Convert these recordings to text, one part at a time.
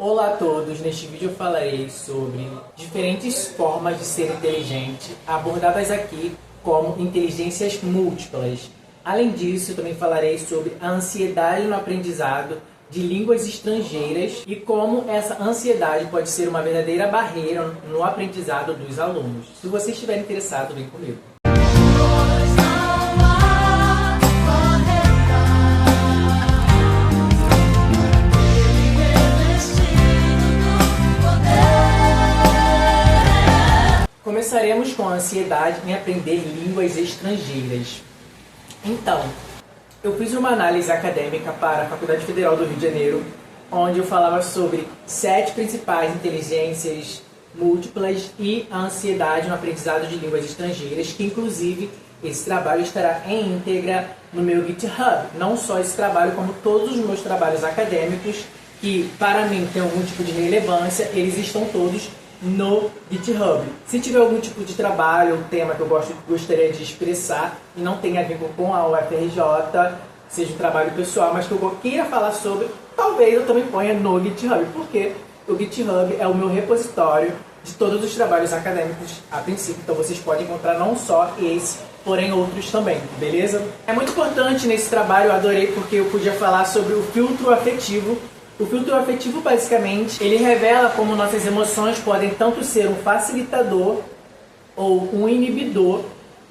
Olá a todos, neste vídeo eu falarei sobre diferentes formas de ser inteligente, abordadas aqui como inteligências múltiplas. Além disso, eu também falarei sobre a ansiedade no aprendizado de línguas estrangeiras e como essa ansiedade pode ser uma verdadeira barreira no aprendizado dos alunos. Se você estiver interessado, vem comigo. Começaremos com a ansiedade em aprender línguas estrangeiras. Então, eu fiz uma análise acadêmica para a Faculdade Federal do Rio de Janeiro, onde eu falava sobre 7 principais inteligências múltiplas e a ansiedade no aprendizado de línguas estrangeiras, que inclusive esse trabalho estará em íntegra no meu GitHub. Não só esse trabalho, como todos os meus trabalhos acadêmicos, que para mim tem algum tipo de relevância, eles estão todos no GitHub. Se tiver algum tipo de trabalho, um tema que eu gostaria de expressar e não tenha a ver com a UFRJ, seja um trabalho pessoal, mas que eu queira falar sobre, talvez eu também ponha no GitHub, porque o GitHub é o meu repositório de todos os trabalhos acadêmicos a princípio, então vocês podem encontrar não só esse, porém outros também, beleza? É muito importante nesse trabalho, eu adorei porque eu podia falar sobre o filtro afetivo. O filtro afetivo, basicamente, ele revela como nossas emoções podem tanto ser um facilitador ou um inibidor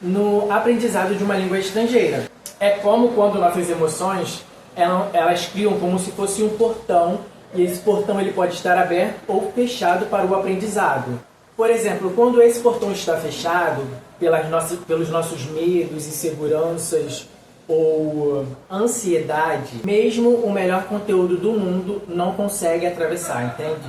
no aprendizado de uma língua estrangeira. É como quando nossas emoções, elas criam como se fosse um portão, e esse portão ele pode estar aberto ou fechado para o aprendizado. Por exemplo, quando esse portão está fechado, pelos nossos medos, inseguranças, ou ansiedade, mesmo o melhor conteúdo do mundo não consegue atravessar, entende?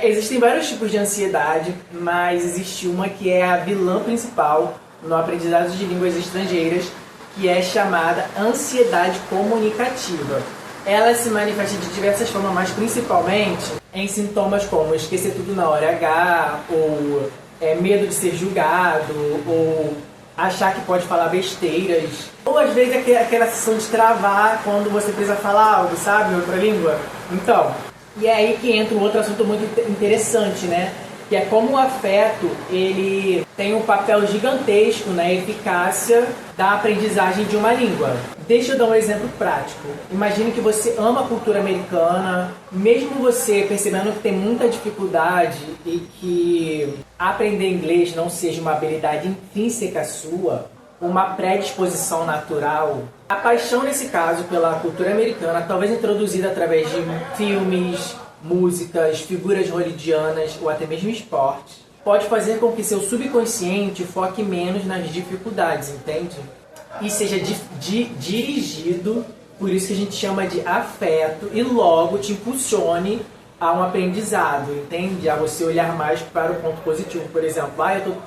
Existem vários tipos de ansiedade, mas existe uma que é a vilã principal no aprendizado de línguas estrangeiras, que é chamada ansiedade comunicativa. Ela se manifesta de diversas formas, mas principalmente em sintomas como esquecer tudo na hora H, ou medo de ser julgado, ou achar que pode falar besteiras. Ou às vezes aquela sensação de travar quando você precisa falar algo, sabe, em outra língua. Então, e é aí que entra um outro assunto muito interessante, né? Que é como o afeto, ele tem um papel gigantesco na eficácia da aprendizagem de uma língua. Deixa eu dar um exemplo prático. Imagine que você ama a cultura americana, mesmo você percebendo que tem muita dificuldade e que aprender inglês não seja uma habilidade intrínseca sua, uma predisposição natural. A paixão, nesse caso, pela cultura americana, talvez introduzida através de filmes, músicas, figuras hollywoodianas ou até mesmo esportes, pode fazer com que seu subconsciente foque menos nas dificuldades, entende? E seja dirigido, por isso que a gente chama de afeto, e logo te impulsione a um aprendizado, entende? A você olhar mais para o ponto positivo. Por exemplo,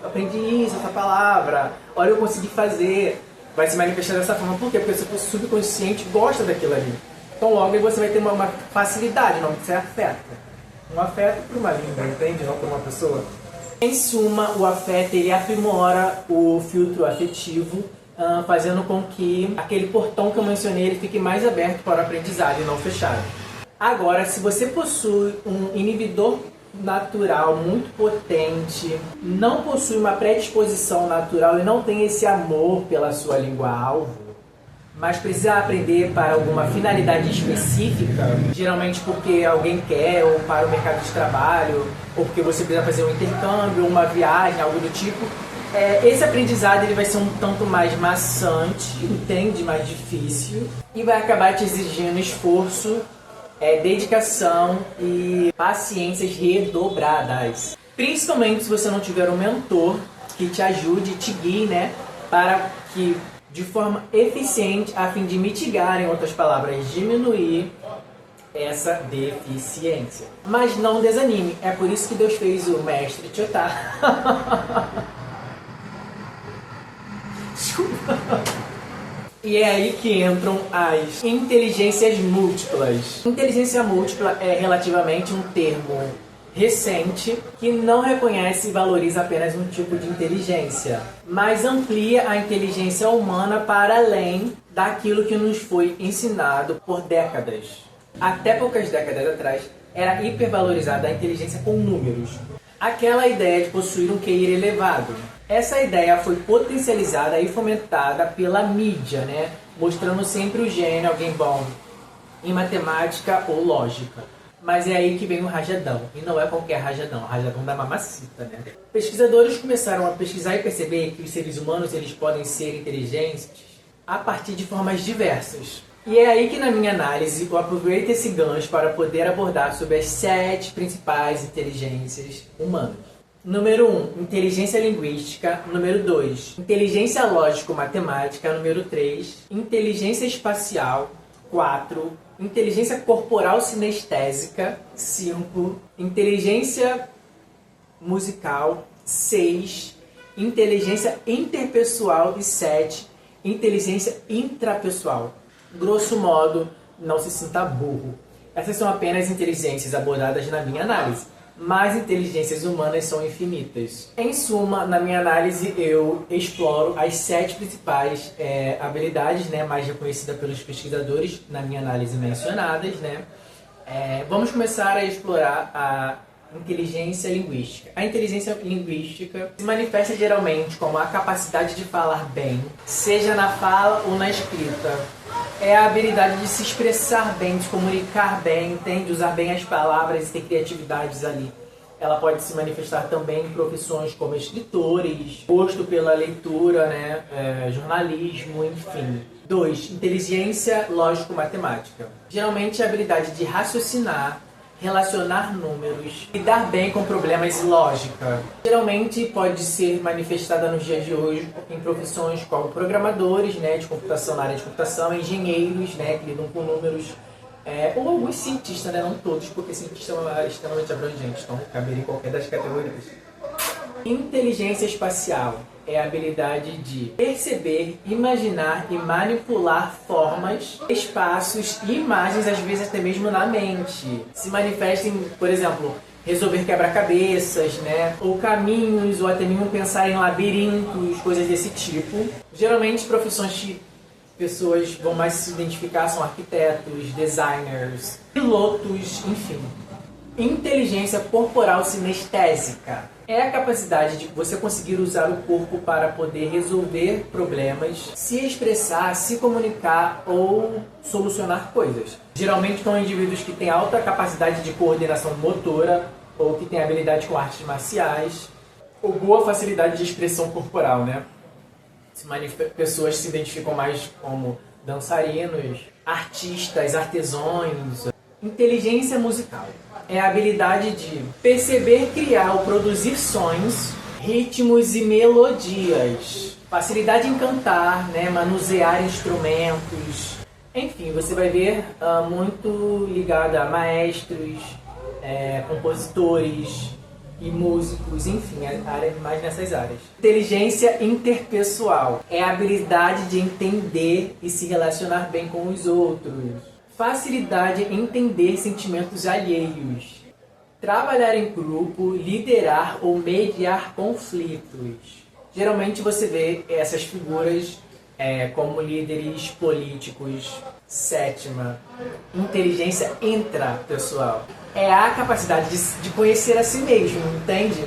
aprendi isso, essa palavra, olha, eu consegui fazer. Vai se manifestar dessa forma. Por quê? Porque o seu subconsciente gosta daquilo ali. Então logo você vai ter uma facilidade, não que você afeta. Um afeto por uma língua, entende? Não por uma pessoa. Em suma, o afeto ele aprimora o filtro afetivo, fazendo com que aquele portão que eu mencionei ele fique mais aberto para o aprendizado e não fechado. Agora, se você possui um inibidor natural muito potente, não possui uma predisposição natural e não tem esse amor pela sua língua-alvo, mas precisa aprender para alguma finalidade específica, geralmente porque alguém quer, ou para o mercado de trabalho, ou porque você precisa fazer um intercâmbio, uma viagem, algo do tipo, esse aprendizado ele vai ser um tanto mais maçante, entende? Mais difícil, e vai acabar te exigindo esforço, dedicação e paciências redobradas. Principalmente se você não tiver um mentor que te ajude, te guie, né? Para que, de forma eficiente, a fim de mitigar, em outras palavras, diminuir essa deficiência. Mas não desanime, é por isso que Deus fez o mestre Tchotá. Desculpa. E é aí que entram as inteligências múltiplas. Inteligência múltipla é relativamente um termo recente que não reconhece e valoriza apenas um tipo de inteligência, mas amplia a inteligência humana para além daquilo que nos foi ensinado por décadas. Até poucas décadas atrás, era hipervalorizada a inteligência com números. Aquela ideia de possuir um QI elevado. Essa ideia foi potencializada e fomentada pela mídia, né? Mostrando sempre o gênio, alguém bom em matemática ou lógica. Mas é aí que vem o rajadão. E não é qualquer rajadão, o rajadão da mamacita, né? Pesquisadores começaram a pesquisar e perceber que os seres humanos eles podem ser inteligentes a partir de formas diversas. E é aí que na minha análise eu aproveito esse gancho para poder abordar sobre as 7 principais inteligências humanas. Número 1, inteligência linguística. Número 2, inteligência lógico-matemática. Número 3, inteligência espacial. 4, inteligência corporal sinestésica. 5, inteligência musical. 6, inteligência interpessoal. E 7, inteligência intrapessoal. Grosso modo, não se sinta burro. Essas são apenas inteligências abordadas na minha análise, mas inteligências humanas são infinitas. Em suma, na minha análise, eu exploro as 7 principais habilidades, né, mais reconhecidas pelos pesquisadores, na minha análise mencionadas. Né? Vamos começar a explorar a inteligência linguística. A inteligência linguística se manifesta geralmente como a capacidade de falar bem, seja na fala ou na escrita. É a habilidade de se expressar bem, de se comunicar bem, de usar bem as palavras e ter criatividades ali. Ela pode se manifestar também em profissões como escritores, gosto pela leitura, né, jornalismo, enfim. 2. Inteligência lógico-matemática. Geralmente a habilidade de raciocinar, relacionar números, lidar bem com problemas e lógica. Geralmente pode ser manifestada nos dias de hoje em profissões como programadores, né, de computação, na área de computação, engenheiros, né, que lidam com números, ou alguns cientistas, né, não todos, porque cientista é uma área extremamente abrangente, então caberia em qualquer das categorias. Inteligência espacial é a habilidade de perceber, imaginar e manipular formas, espaços e imagens, às vezes até mesmo na mente. Se manifesta em, por exemplo, resolver quebra-cabeças, né? Ou caminhos, ou até mesmo pensar em labirintos, coisas desse tipo. Geralmente, profissões que pessoas vão mais se identificar são arquitetos, designers, pilotos, enfim. Inteligência corporal sinestésica é a capacidade de você conseguir usar o corpo para poder resolver problemas, se expressar, se comunicar ou solucionar coisas. Geralmente são indivíduos que têm alta capacidade de coordenação motora ou que têm habilidade com artes marciais ou boa facilidade de expressão corporal, né? Pessoas se identificam mais como dançarinos, artistas, artesãos. Inteligência musical é a habilidade de perceber, criar ou produzir sons, ritmos e melodias. Facilidade em cantar, né, manusear instrumentos. Enfim, você vai ver muito ligado a maestros, compositores e músicos, enfim, mais nessas áreas. Inteligência interpessoal é a habilidade de entender e se relacionar bem com os outros. Facilidade em entender sentimentos alheios. Trabalhar em grupo, liderar ou mediar conflitos. Geralmente você vê essas figuras como líderes políticos. 7ª, inteligência intrapessoal. É a capacidade de conhecer a si mesmo, entende?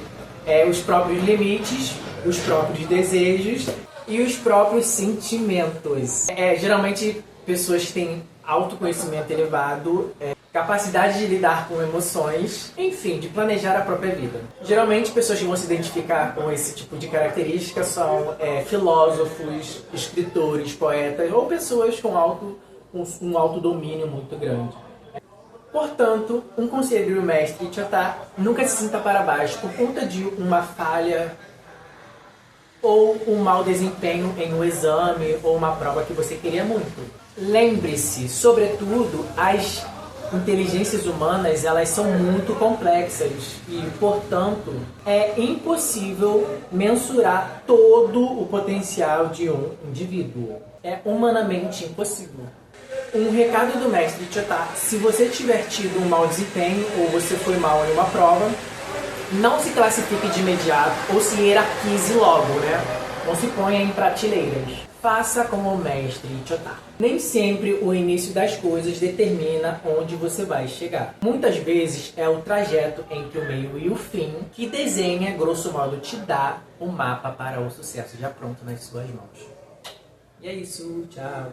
Os próprios limites, os próprios desejos e os próprios sentimentos. Geralmente pessoas que têm autoconhecimento elevado, capacidade de lidar com emoções, enfim, de planejar a própria vida. Geralmente, pessoas que vão se identificar com esse tipo de característica são filósofos, escritores, poetas ou pessoas com um autodomínio muito grande. Portanto, um conselho do mestre Chotá: nunca se sinta para baixo por conta de uma falha ou um mau desempenho em um exame ou uma prova que você queria muito. Lembre-se, sobretudo, as inteligências humanas, elas são muito complexas e, portanto, é impossível mensurar todo o potencial de um indivíduo. É humanamente impossível. Um recado do mestre Chotá: se você tiver tido um mau desempenho ou você foi mal em uma prova, não se classifique de imediato ou se hierarquize logo, né? Não se ponha em prateleiras. Faça como o mestre Chotar. Nem sempre o início das coisas determina onde você vai chegar. Muitas vezes é o trajeto entre o meio e o fim que desenha, grosso modo, te dá o mapa para o sucesso já pronto nas suas mãos. E é isso, tchau!